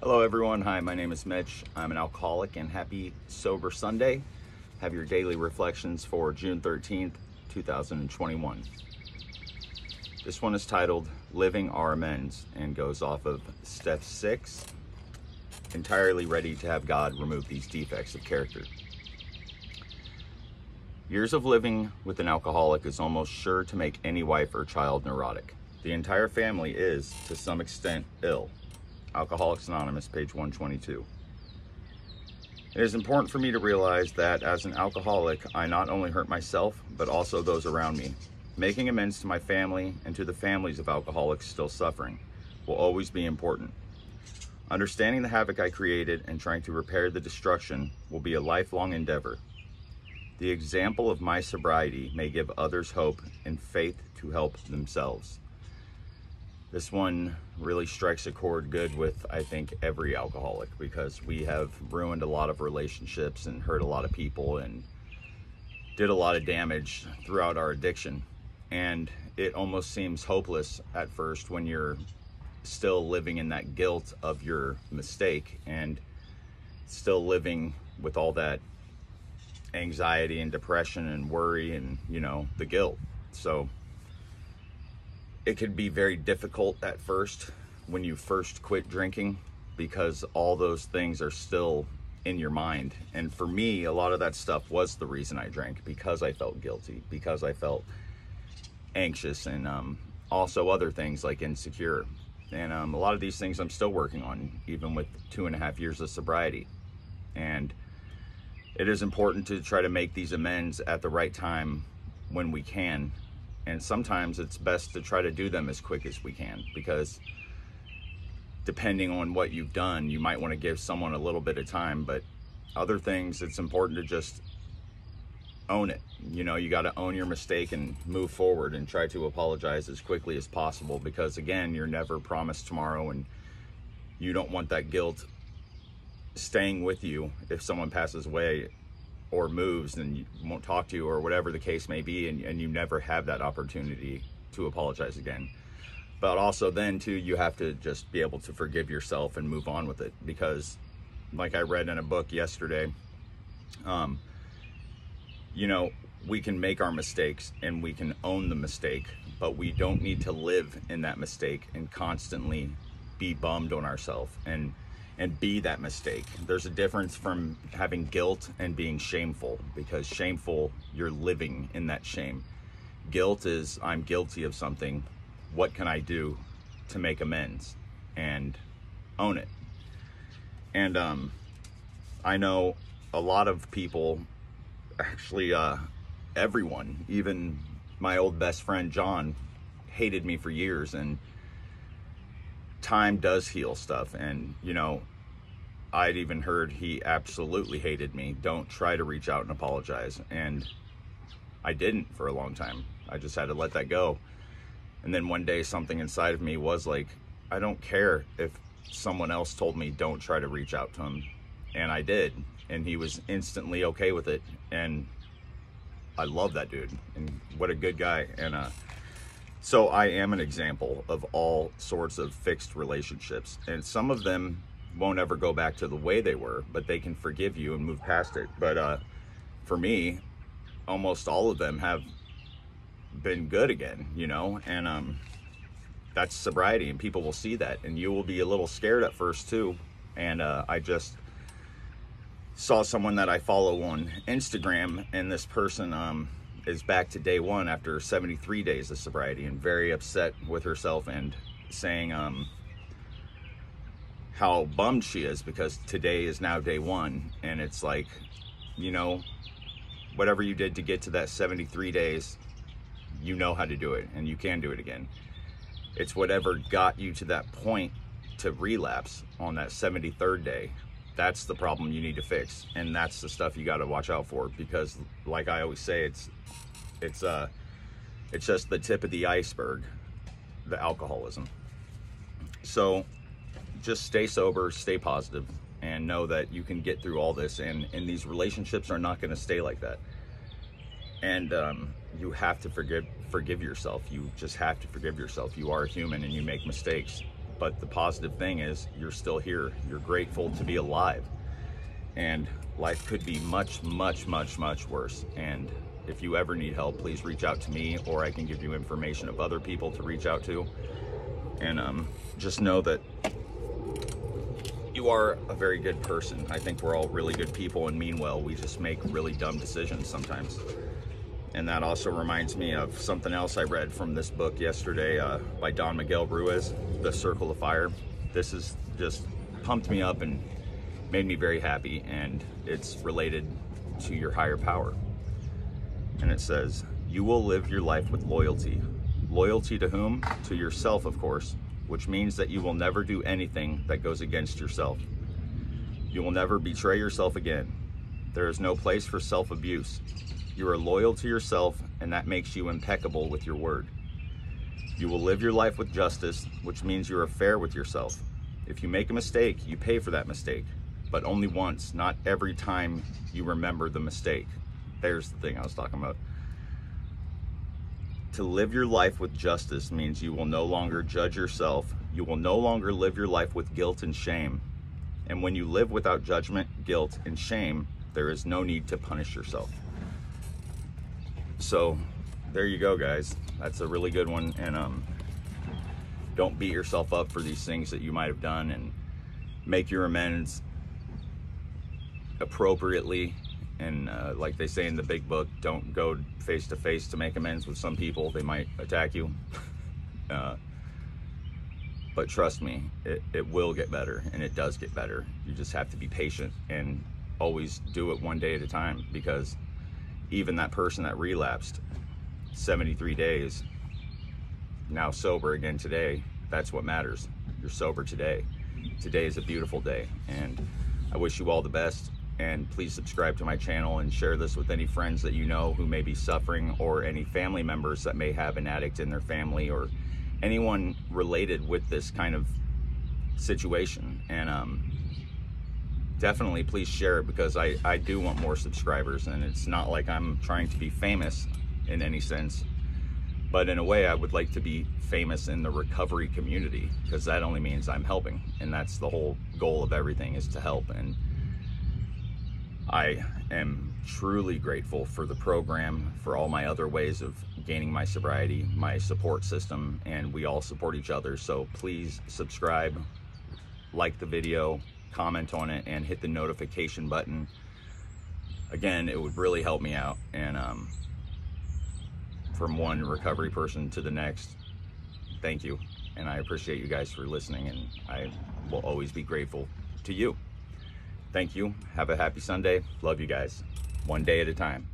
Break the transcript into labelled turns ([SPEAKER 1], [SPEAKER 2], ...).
[SPEAKER 1] Hello everyone, hi, my name is Mitch. I'm an alcoholic and happy Sober Sunday. Have your daily reflections for June 13th, 2021. This one is titled Living Our Amends and goes off of Step 6, entirely ready to have God remove these defects of character. Years of living with an alcoholic is almost sure to make any wife or child neurotic. The entire family is, to some extent, ill. Alcoholics Anonymous, page 122. It is important for me to realize that as an alcoholic, I not only hurt myself, but also those around me. Making amends to my family and to the families of alcoholics still suffering will always be important. Understanding the havoc I created and trying to repair the destruction will be a lifelong endeavor. The example of my sobriety may give others hope and faith to help themselves. This one really strikes a chord good with, I think, every alcoholic, because we have ruined a lot of relationships and hurt a lot of people and did a lot of damage throughout our addiction. And it almost seems hopeless at first when you're still living in that guilt of your mistake and still living with all that anxiety and depression and worry and, the guilt. So it could be very difficult at first when you first quit drinking, because all those things are still in your mind. And for me, a lot of that stuff was the reason I drank, because I felt guilty, because I felt anxious, and also other things like insecure. And a lot of these things I'm still working on, even with 2.5 years of sobriety. And it is important to try to make these amends at the right time when we can. And sometimes it's best to try to do them as quick as we can, because depending on what you've done, you might want to give someone a little bit of time, but other things, it's important to just own it. You got to own your mistake and move forward and try to apologize as quickly as possible, because again, you're never promised tomorrow, and you don't want that guilt staying with you if someone passes away or moves and you won't talk to you, or whatever the case may be, and you never have that opportunity to apologize again. But also then too, you have to just be able to forgive yourself and move on with it, because like I read in a book yesterday, we can make our mistakes and we can own the mistake, but we don't need to live in that mistake and constantly be bummed on ourselves and be that mistake. There's a difference from having guilt and being shameful, because shameful, you're living in that shame. Guilt is, I'm guilty of something. What can I do to make amends? And own it. And I know a lot of people, actually everyone, even my old best friend John, hated me for years, and time does heal stuff. And I'd even heard he absolutely hated me. Don't try to reach out and apologize. And I didn't for a long time. I just had to let that go. And then one day something inside of me was like, I don't care if someone else told me don't try to reach out to him. And I did. And he was instantly okay with it. And I love that dude. And what a good guy. And so I am an example of all sorts of fixed relationships. And some of them won't ever go back to the way they were, but they can forgive you and move past it. But for me, almost all of them have been good again, and that's sobriety, and people will see that, and you will be a little scared at first too. And I just saw someone that I follow on Instagram, and this person is back to day one after 73 days of sobriety, and very upset with herself, and saying how bummed she is because today is now day one. And it's like, whatever you did to get to that 73 days, you know how to do it, and you can do it again. It's whatever got you to that point to relapse on that 73rd day. That's the problem you need to fix, and that's the stuff you got to watch out for, because like I always say, it's just the tip of the iceberg, the alcoholism. So just stay sober, stay positive, and know that you can get through all this, and these relationships are not going to stay like that. And you have to forgive yourself. You just have to forgive yourself. You are human and you make mistakes. But the positive thing is you're still here. You're grateful to be alive. And life could be much, much, much, much worse. And if you ever need help, please reach out to me, or I can give you information of other people to reach out to. And just know that you are a very good person. I think we're all really good people and mean well. We just make really dumb decisions sometimes. And that also reminds me of something else I read from this book yesterday by Don Miguel Ruiz, The Circle of Fire. This has just pumped me up and made me very happy, and it's related to your higher power. And it says, you will live your life with loyalty. Loyalty to whom? To yourself, of course, which means that you will never do anything that goes against yourself. You will never betray yourself again. There is no place for self-abuse. You are loyal to yourself, and that makes you impeccable with your word. You will live your life with justice, which means you are fair with yourself. If you make a mistake, you pay for that mistake, but only once, not every time you remember the mistake. There's the thing I was talking about. To live your life with justice means you will no longer judge yourself. You will no longer live your life with guilt and shame. And when you live without judgment, guilt, and shame, there is no need to punish yourself. So there you go, guys. That's a really good one. And don't beat yourself up for these things that you might have done, and make your amends appropriately. And like they say in the big book, don't go face to face to make amends with some people. They might attack you. But trust me, it will get better, and it does get better. You just have to be patient and always do it one day at a time, because even that person that relapsed 73 days, now sober again today, that's what matters. You're sober today. Today is a beautiful day, and I wish you all the best. And please subscribe to my channel and share this with any friends that you know who may be suffering, or any family members that may have an addict in their family, or anyone related with this kind of situation. And definitely please share it, because I do want more subscribers, and it's not like I'm trying to be famous in any sense, but in a way I would like to be famous in the recovery community, because that only means I'm helping, and that's the whole goal of everything, is to help. And I am truly grateful for the program, for all my other ways of gaining my sobriety, my support system, and we all support each other. So please subscribe, like the video, comment on it, and hit the notification button. Again, it would really help me out. And from one recovery person to the next, thank you. And I appreciate you guys for listening, and I will always be grateful to you. Thank you. Have a happy Sunday. Love you guys. One day at a time.